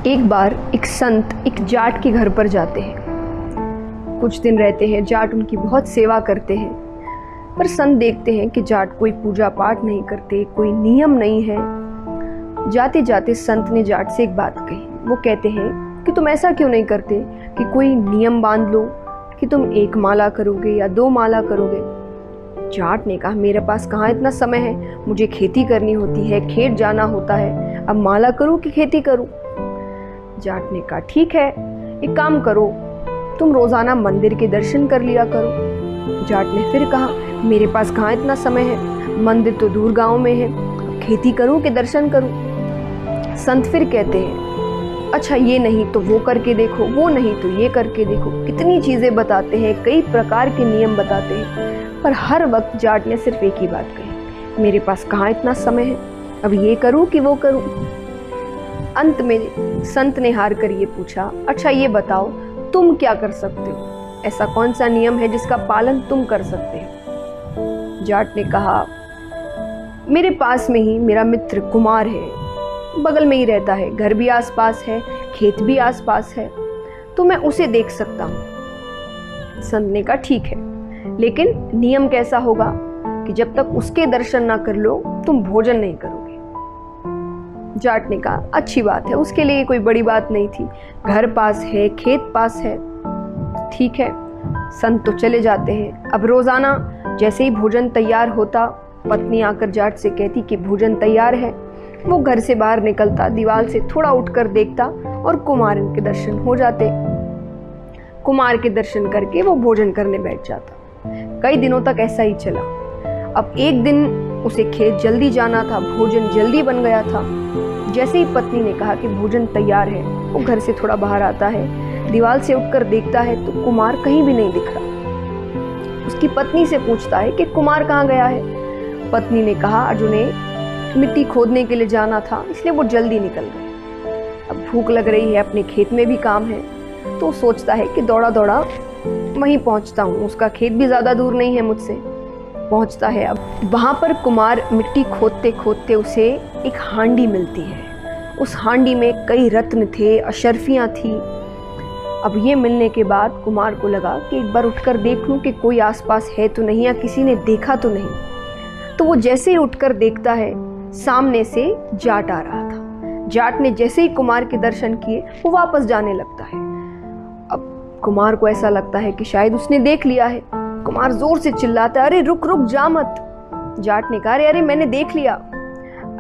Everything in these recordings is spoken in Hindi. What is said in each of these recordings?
एक बार एक संत एक जाट के घर पर जाते हैं। कुछ दिन रहते हैं। जाट उनकी बहुत सेवा करते हैं, पर संत देखते हैं कि जाट कोई पूजा पाठ नहीं करते, कोई नियम नहीं है। जाते जाते संत ने जाट से एक बात कही। वो कहते हैं कि तुम ऐसा क्यों नहीं करते कि कोई नियम बांध लो कि तुम 1 माला करोगे या 2 माला करोगे। जाट ने कहा, मेरे पास कहाँ इतना समय है, मुझे खेती करनी होती है, खेत जाना होता है, अब माला करूँ कि खेती करूँ। जाट ने कहा, ठीक है, एक काम करो, तुम रोजाना मंदिर के दर्शन कर लिया करो। जाट ने फिर कहा, मेरे पास कहाँ इतना समय है, मंदिर तो दूर गांव में है, खेती करूँ कि दर्शन करूँ। संत फिर कहते हैं, अच्छा ये नहीं तो वो करके देखो, वो नहीं तो ये करके देखो। कितनी चीजें बताते हैं, कई प्रकार के नियम बताते हैं, पर हर वक्त जाट ने सिर्फ एक ही बात कही, मेरे पास कहाँ इतना समय है, अब ये करूँ कि वो करूँ। अंत में संत ने हार कर ये पूछा, अच्छा ये बताओ तुम क्या कर सकते हो, ऐसा कौन सा नियम है जिसका पालन तुम कर सकते हो। जाट ने कहा, मेरे पास में ही मेरा मित्र कुमार है, बगल में ही रहता है, घर भी आसपास है, खेत भी आसपास है, तो मैं उसे देख सकता हूँ। संत ने कहा, ठीक है, लेकिन नियम कैसा होगा कि जब तक उसके दर्शन ना कर लो तुम भोजन नहीं करोगे। जाट ने कहा, अच्छी बात है, उसके लिए कोई बड़ी बात नहीं थी, घर पास है, खेत पास है, ठीक है। संत तो चले जाते हैं। अब रोजाना जैसे ही भोजन तैयार होता, पत्नी आकर जाट से कहती कि भोजन तैयार है। वो घर से बाहर निकलता, दीवार से थोड़ा उठकर देखता और कुमार के दर्शन हो जाते। कुमार के दर्शन करके वो भोजन करने बैठ जाता। कई दिनों तक ऐसा ही चला। अब एक दिन उसे खेत जल्दी जाना था, भोजन जल्दी बन गया था। जैसे ही पत्नी ने कहा कि भोजन तैयार है, वो घर से थोड़ा बाहर आता है, दीवार से उठकर देखता है तो कुमार कहीं भी नहीं दिख रहा। उसकी पत्नी से पूछता है कि कुमार कहाँ गया है। पत्नी ने कहा, अर्जुने मिट्टी खोदने के लिए जाना था, इसलिए वो जल्दी निकल गए। अब भूख लग रही है, अपने खेत में भी काम है, तो सोचता है कि दौड़ा दौड़ा वहीं पहुंचता हूँ, उसका खेत भी ज्यादा दूर नहीं है मुझसे। पहुंचता है। अब वहां पर कुमार मिट्टी खोदते खोदते उसे एक हांडी मिलती है। उस हांडी में कई रत्न थे, अशर्फियां थी। अब ये मिलने के बाद कुमार को लगा कि एक बार उठकर देख लूं कि कोई आसपास है तो नहीं या किसी ने देखा तो नहीं। तो वो जैसे ही उठकर देखता है, सामने से जाट आ रहा था। जाट ने जैसे ही कुमार के दर्शन किए, वो वापस जाने लगता है। अब कुमार को ऐसा लगता है कि शायद उसने देख लिया है। कुमार जोर से चिल्लाता है, अरे रुक रुक, जा मत। जाट ने कहा, अरे मैंने देख लिया।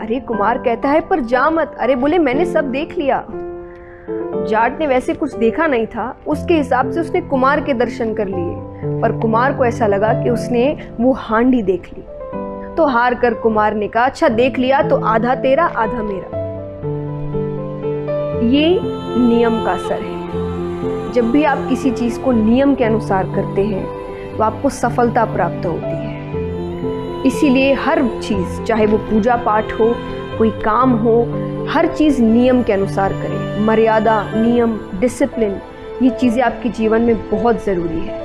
अरे कुमार कहता है, पर जा मत। अरे बोले, मैंने सब देख लिया। जाट ने वैसे कुछ देखा नहीं था, उसके हिसाब से उसने कुमार के दर्शन कर लिए, पर कुमार को ऐसा लगा कि उसने वो हांडी देख ली। तो हार कर कुमार ने कहा, अच्छा देख लिया तो आधा तेरा आधा मेरा। ये नियम का असर है। जब भी आप किसी चीज को नियम के अनुसार करते हैं तो आपको सफलता प्राप्त होती है। इसीलिए हर चीज, चाहे वो पूजा पाठ हो, कोई काम हो, हर चीज नियम के अनुसार करें। मर्यादा, नियम, डिसिप्लिन, ये चीजें आपके जीवन में बहुत जरूरी है।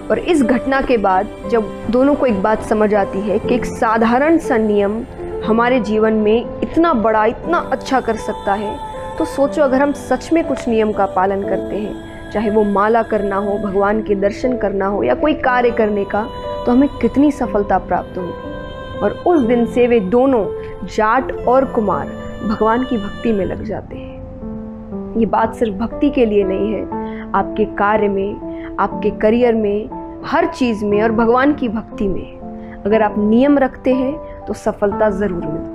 और इस घटना के बाद जब दोनों को एक बात समझ आती है कि एक साधारण सा नियम हमारे जीवन में इतना बड़ा, इतना अच्छा कर सकता है, तो सोचो अगर हम सच में कुछ नियम का पालन करते हैं, चाहे वो माला करना हो, भगवान के दर्शन करना हो या कोई कार्य करने का, तो हमें कितनी सफलता प्राप्त होगी। और उस दिन से वे दोनों, जाट और कुमार, भगवान की भक्ति में लग जाते हैं। ये बात सिर्फ भक्ति के लिए नहीं है, आपके कार्य में, आपके करियर में, हर चीज में और भगवान की भक्ति में अगर आप नियम रखते हैं तो सफलता जरूर मिलती है।